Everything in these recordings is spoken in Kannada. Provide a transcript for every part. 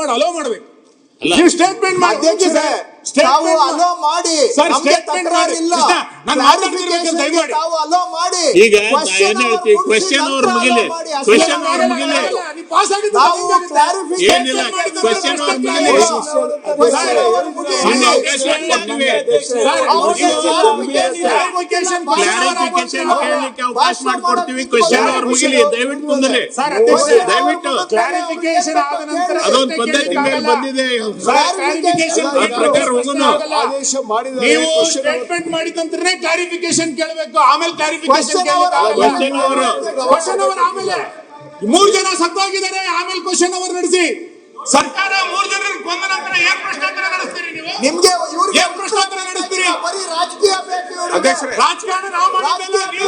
ಅಲೋ ಮಾಡಬೇಕು. ನೀವು ಸ್ಟೇಟ್ಮೆಂಟ್ ಮಾಡಿ ತಾವು ಅಲೋ ಮಾಡಿ ಸ್ಟೇಟ್ಮೆಂಟ್ ಮಾಡಿ ಇಲ್ಲ ನಾನು ಮಾತಾಡ್ತಿರ್ಬೇಕು ದಯಮಾಡಿ ತಾವು ಅಲೋ ಮಾಡಿ ಈಗ ಏನ್ ಹೇಳ್ತೀವಿ ಕ್ವೆಶ್ಚನ್ ಅವ್ರ ಮುಗಿಲಿ ಕ್ವೆಶ್ಚನ್ ಅವ್ರ ಮುಗಿಲಿ ನಾವು ಕ್ಲಾರಿಫಿಕೇಶನ್ ಏನಿಲ್ಲ ಕ್ವೆಶ್ಚನ್ ಅವ್ರ ಮುಗಿಲಿ ನಿನ್ನೆ ಅವಕಾಶ ಕೊಡ್ತೀವಿ ಕ್ಲಾರಿಫಿಕೇಶನ್ ಕೇಳಲಿಕ್ಕೆ ಅವಕಾಶ ಮಾಡಿಕೊಡ್ತೀವಿ ಕ್ವೆಶ್ಚನ್ ಅವ್ರ ಮುಗಿಲಿ ದಯವಿಟ್ಟು ಮುಂದೆ ದಯವಿಟ್ಟು ಕ್ಲಾರಿಫಿಕೇಶನ್ ಆದ ನಂತರ ಅದೊಂದು ಪದ್ಧತಿ ಮೇಲೆ ಬಂದಿದೆ ಆ ಪ್ರಕಾರ ಹೋಗೋಣ ನೀವು ಸ್ಟೇಟ್ಮೆಂಟ್ ಮಾಡಿದ ನಂತರನೇ ಕ್ಲಾರಿಫಿಕೇಶನ್ ಕೇಳಬೇಕು, ಆಮೇಲೆ ಕ್ಲಾರಿಫಿಕೇಶನ್ ಕ್ವಶನ್ ಅವರ್ ಆಮೇಲೆ 3 ಜನ ಸತ್ತೋಗಿದ್ದಾರೆ, ಆಮೇಲೆ ಕ್ವಶನ್ ಅವರ್ ನಡೆಸಿ. ಸರ್ಕಾರ 3 ಜನರ ಕೊಂದ ನಂತರ ಏನ್ ಪ್ರಶ್ನೋತ್ತರ ನಡೆಸ್ತೀರಿ ನೀವು? ನಿಮ್ಗೆ ಏನ್ ಪ್ರಶ್ನೋತ್ತರ ನಡೆಸ್ತೀರಿ? ಬರೀ ರಾಜಕೀಯ ಬೇಕು ಇವ್ರಿಗೆ. ರಾಜಕಾರಣ ನಾವು ಮಾಡಿದ್ದಲ್ಲ, ನೀವು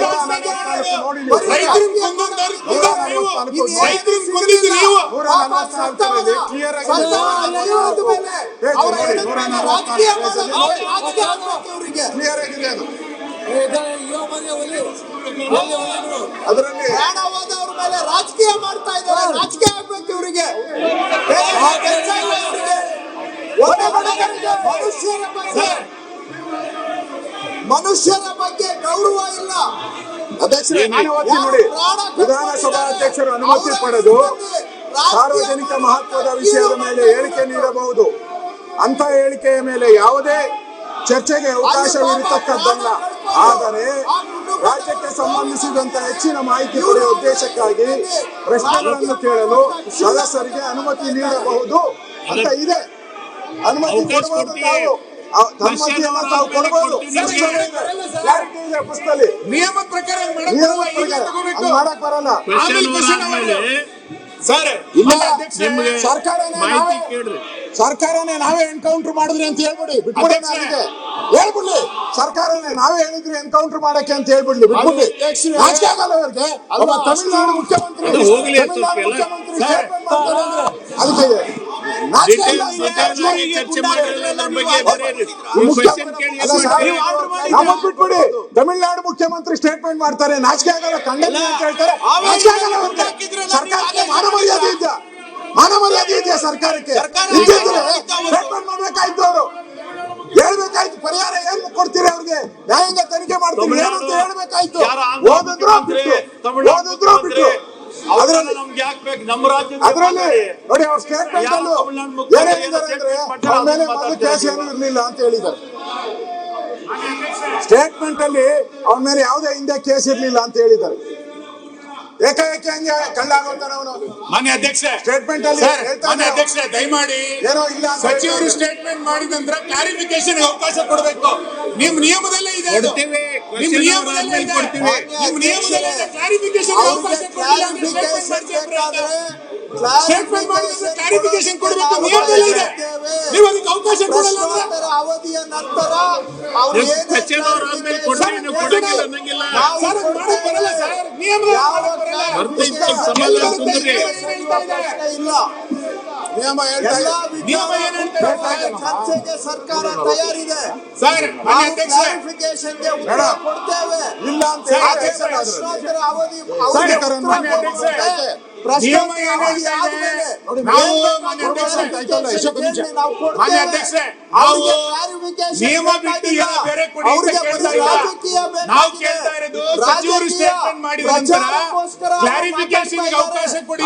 ರೈತರಿಗೆ ಕೊಂದಿದ್ದು ನೀವು. ಅದರಲ್ಲಿ ಪ್ರಾಣವಾದವ್ರ ಮೇಲೆ ರಾಜಕೀಯ ಮಾಡ್ತಾ ಇದ್ದಾರೆ. ರಾಜಕೀಯ ಆಗ್ಬೇಕು ಇವರಿಗೆ. ಮನುಷ್ಯರ ಬಗ್ಗೆ ಗೌರವ ಇಲ್ಲ. ನೋಡಿ, ವಿಧಾನಸಭಾ ಅಧ್ಯಕ್ಷರು ಅನುಮತಿ ಪಡೆದು ಸಾರ್ವಜನಿಕ ಮಹತ್ವದ ವಿಷಯದ ಮೇಲೆ ಹೇಳಿಕೆ ನೀಡಬಹುದು. ಅಂತ ಹೇಳಿಕೆಯ ಮೇಲೆ ಯಾವುದೇ ಚರ್ಚೆಗೆ ಅವಕಾಶವಿರತಕ್ಕದ್ದಲ್ಲ. ಆದರೆ ರಾಜ್ಯಕ್ಕೆ ಸಂಬಂಧಿಸಿದಂತ ಹೆಚ್ಚಿನ ಮಾಹಿತಿ ಪಡೆಯುವ ಉದ್ದೇಶಕ್ಕಾಗಿ ಪ್ರಶ್ನೆಗಳನ್ನು ಕೇಳಲು ಸದಸ್ಯರಿಗೆ ಅನುಮತಿ ನೀಡಬಹುದು ಅಂತ ಇದೆ. ಅನುಮತಿ ಕೊಡಬಹುದು. ತಾವು ಕೊಡಬಹುದು. ಪುಸ್ತಕದಲ್ಲಿ ನಿಯಮ ಪ್ರಕಾರ ಮಾಡಕ್ ಬರಲ್ಲ. ಸರ್ಕಾರನೇ ನಾವೇ ಎನ್ಕೌಂಟರ್ ಮಾಡಿದ್ರಿ ಅಂತ ಹೇಳ್ಬಿಡಿ, ಬಿಟ್ಬಿಡಿ. ಹೇಳ್ಬಿಡ್ಲಿ, ಸರ್ಕಾರನೇ ನಾವೇ ಹೇಳಿದ್ರಿ ಎನ್ಕೌಂಟರ್ ಮಾಡಕ್ಕೆ ಅಂತ ಹೇಳ್ಬಿಡ್ಲಿ, ಬಿಟ್ಬಿಡ್ಲಿ. ನಾಚಿಕೆ ಆಗಲ್ಲ ಅವ್ರಿಗೆ. ತಮಿಳುನಾಡು ಮುಖ್ಯಮಂತ್ರಿ ಅದಕ್ಕೆ ನಮಗ್ ಬಿಟ್ಬಿಡಿ. ತಮಿಳುನಾಡು ಮುಖ್ಯಮಂತ್ರಿ ಸ್ಟೇಟ್ಮೆಂಟ್ ಮಾಡ್ತಾರೆ, ನಾಚಿಕೆ ಆಗಲ್ಲ, ಖಂಡನೆ ಅಂತ ಹೇಳ್ತಾರೆ. ಸರ್ಕಾರಕ್ಕೆ ಮಾನ ಮರ್ಯಾದೆ ಇದೆಯಾ? ಮಾನ ಮರ್ಯಾದೆ ಇದೆಯಾ ಸರ್ಕಾರಕ್ಕೆ? ಸ್ಟೇಟ್ಮೆಂಟ್ ಮಾಡ್ಬೇಕಾಯ್ತು, ಅವರು ಹೇಳ್ಬೇಕಾಯ್ತು. ಪರಿಹಾರ ಏನ್ ಕೊಡ್ತೀರಿ ಅವ್ರಿಗೆ? ನ್ಯಾಯಾಂಗ ತನಿಖೆ ಮಾಡ್ತೀವಿ ಏನಂತ ಹೇಳ್ಬೇಕಾಯ್ತು. ಓದಿದ್ರು ಬಿಟ್ಟು ಅದರಲ್ಲಿ ನೋಡಿ, ಅವ್ರ ಸ್ಟೇಟ್ಮೆಂಟ್ ಅಲ್ಲೂ ಏನೇನಿದ್ದಾರೆ ಅಂದ್ರೆ ಅವ್ರ ಮೇಲೆ ಮೊದಲು ಕೇಸ್ ಏನೂ ಇರ್ಲಿಲ್ಲ ಅಂತ ಹೇಳಿದ್ದಾರೆ. ಸ್ಟೇಟ್ಮೆಂಟ್ ಅಲ್ಲಿ ಅವನ ಮೇಲೆ ಯಾವುದೇ ಹಿಂದೆ ಕೇಸ್ ಇರ್ಲಿಲ್ಲ ಅಂತ ಹೇಳಿದ್ದಾರೆ. ಏಕಾಏಕಿ ಹಂಗೆ ಕಳ್ಳಾಗೋತಾನೆ ಅವನು. ಮಾನ್ಯ ಅಧ್ಯಕ್ಷ, ಸ್ಟೇಟ್ಮೆಂಟ್ ಅಲ್ಲಿ ಅಧ್ಯಕ್ಷ ದಯಮಾಡಿ ಏನೋ ಇಲ್ಲ ಸಚಿವರು ಸ್ಟೇಟ್ಮೆಂಟ್ ಮಾಡಿದ ನಂತರ ಕ್ಲಾರಿಫಿಕೇಶನ್ ಅವಕಾಶ ಕೊಡಬೇಕು. ನಿಮ್ ನಿಯಮದಲ್ಲೇ ಇದೆ, ನಿಮ್ ನಿಯಮದಲ್ಲೇ ಇದೆ, ಕ್ಲಾರಿಫಿಕೇಶನ್ ಅವಕಾಶ ಸ್ಟೇಟ್ಮೆಂಟ್ ಮಾಡಿದ್ರೆ ಕ್ಲಾರಿಫಿಕೇಶನ್ ಕೊಡಬೇಕು, ನಿಯಮದಲ್ಲೇ ಇದೆ. ನೀವು ಅದಕ್ಕೆ ಅವಕಾಶ ಕೊಡಲ್ಲ. ಅವಧಿಯ ನಂತರ ಇಲ್ಲ. ನಿಯಮ ಚರ್ಚೆಗೆ ಸರ್ಕಾರ ತಯಾರಿದೆ. ಕ್ಲಾರಿಫಿಕೇಶನ್ಗೆ ಉತ್ತರ ಕೊಡ್ತೇವೆ. ಇಲ್ಲ ಅಂತ ಅವಧಿ ನಿಯಮ ಬಿಟ್ಟು ಬೇರೆ ಕೊಡಿ ನಾವು ಕೇಳ್ತಾ ಇರೋದು. ಸಚಿವರು ಸ್ಟೇಟ್ಮೆಂಟ್ ಮಾಡಿದ ನಂತರ ಕ್ಲಾರಿಫಿಕೇಶನ್ ಅವಕಾಶ ಕೊಡಿ.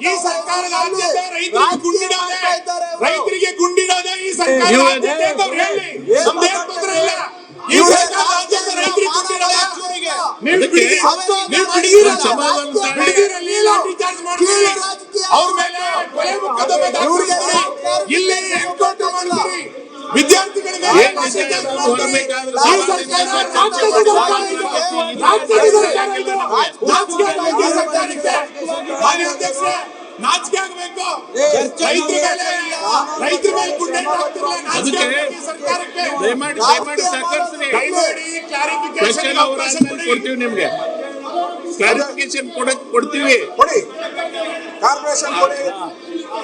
ಈ ಸರ್ಕಾರದ ಆದ್ಯತೆ ರೈತರಿಗೆ ಗುಂಡಿಡೋದೇ ಈ ಸರ್ಕಾರ. ನಮ್ದೇನು ತೊಂದರೆ ಇಲ್ಲ. ಈ ಸರ್ಕಾರ ಆದ್ಯತೆ ರೈತರಿಗೆ ಗುಂಡಿಡೋದೇ. ಅವ್ರ ಮೇಲೆ ಕೊಲೆ ಮೊಕದ್ದಮೆ ಇಲ್ಲಿ ಎನ್ಕೌಂಟರ್ ಮಾಡಿದ್ರಿ. ವಿದ್ಯಾರ್ಥಿಗಳಿಗೆ ನಾಚಿಕೆ ಆಗಬೇಕು. ರೈತರ ಮೇಲೆ ಗುಂಡೆ ಸರ್ಕಾರಕ್ಕೆ ದಯಮಾಡಿ ಸಹಕರಿಸಿ. ಕ್ಲಾರಿಫಿಕೇಶನ್ ಕೊಡ್ತೀವಿ ನಿಮ್ಗೆ. ಕ್ಲಾರಿಫಿಕೇಶನ್ ಕೊಡ್ತೀವಿ. ಕೊಡಿ, ಕಾರ್ಪೊರೇಷನ್ ಕೊಡಿ.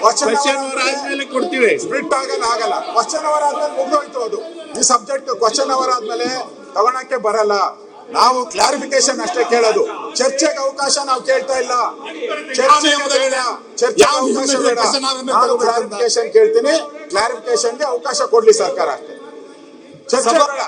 ಕ್ವಶನ್ ಅವರ್ ಆದ್ಮೇಲೆ ಕೊಡ್ತೀವಿ. ಸ್ಪ್ಲಿಟ್ ಆಗಲ್ಲ. ಕ್ವಶನ್ ಅವರ್ ಆದ್ಮೇಲೆ ಮುಗ್ದೋಯ್ತು ಅದು. ಈ ಸಬ್ಜೆಕ್ಟ್ ಕ್ವಶನ್ ಅವರ್ ಆದ್ಮೇಲೆ ತಗೊಳಕ್ಕೆ ಬರಲ್ಲ. ನಾವು ಕ್ಲಾರಿಫಿಕೇಶನ್ ಅಷ್ಟೇ ಕೇಳೋದು. ಚರ್ಚೆಗೆ ಅವಕಾಶ ನಾವು ಕೇಳ್ತಾ ಇಲ್ಲ. ನಾನು ಕ್ಲಾರಿಫಿಕೇಶನ್ ಕೇಳ್ತೀನಿ. ಕ್ಲಾರಿಫಿಕೇಶನ್ಗೆ ಅವಕಾಶ ಕೊಡ್ಲಿ ಸರ್ಕಾರ ಅಷ್ಟೇ. ಚರ್ಚೆ ಬೇಡ.